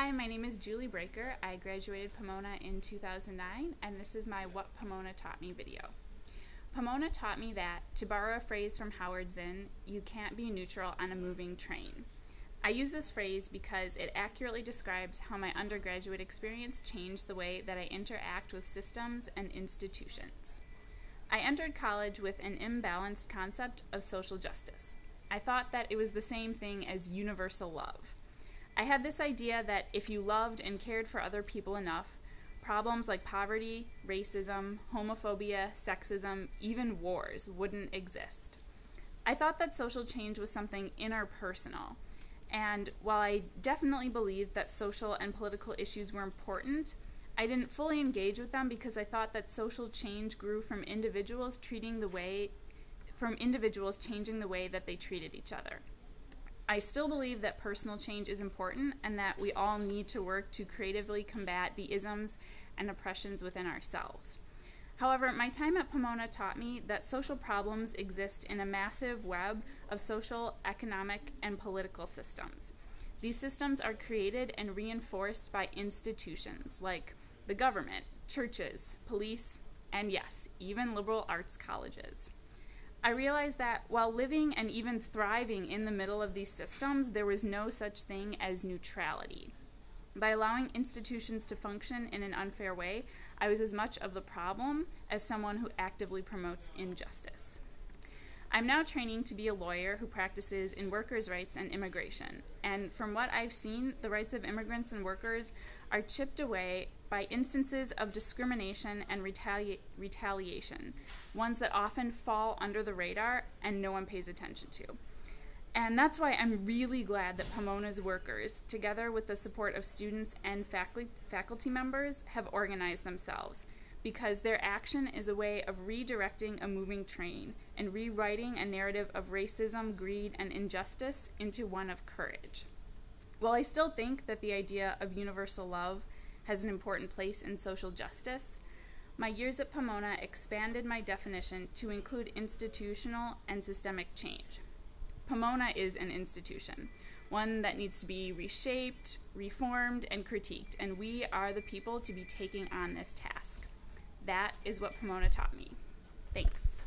Hi, my name is Julie Breaker. I graduated Pomona in 2009, and this is my What Pomona Taught Me video. Pomona taught me that, to borrow a phrase from Howard Zinn, you can't be neutral on a moving train. I use this phrase because it accurately describes how my undergraduate experience changed the way that I interact with systems and institutions. I entered college with an imbalanced concept of social justice. I thought that it was the same thing as universal love. I had this idea that if you loved and cared for other people enough, problems like poverty, racism, homophobia, sexism, even wars wouldn't exist. I thought that social change was something interpersonal, and while I definitely believed that social and political issues were important, I didn't fully engage with them because I thought that social change grew from individuals changing the way that they treated each other. I still believe that personal change is important and that we all need to work to creatively combat the isms and oppressions within ourselves. However, my time at Pomona taught me that social problems exist in a massive web of social, economic, and political systems. These systems are created and reinforced by institutions like the government, churches, police, and yes, even liberal arts colleges. I realized that while living and even thriving in the middle of these systems, there was no such thing as neutrality. By allowing institutions to function in an unfair way, I was as much of the problem as someone who actively promotes injustice. I'm now training to be a lawyer who practices in workers' rights and immigration, and from what I've seen, the rights of immigrants and workers are chipped away by instances of discrimination and retaliation, ones that often fall under the radar and no one pays attention to. And that's why I'm really glad that Pomona's workers, together with the support of students and faculty members, have organized themselves, because their action is a way of redirecting a moving train and rewriting a narrative of racism, greed, and injustice into one of courage. While I still think that the idea of universal love has an important place in social justice, my years at Pomona expanded my definition to include institutional and systemic change. Pomona is an institution, one that needs to be reshaped, reformed, and critiqued, and we are the people to be taking on this task. That is what Pomona taught me. Thanks.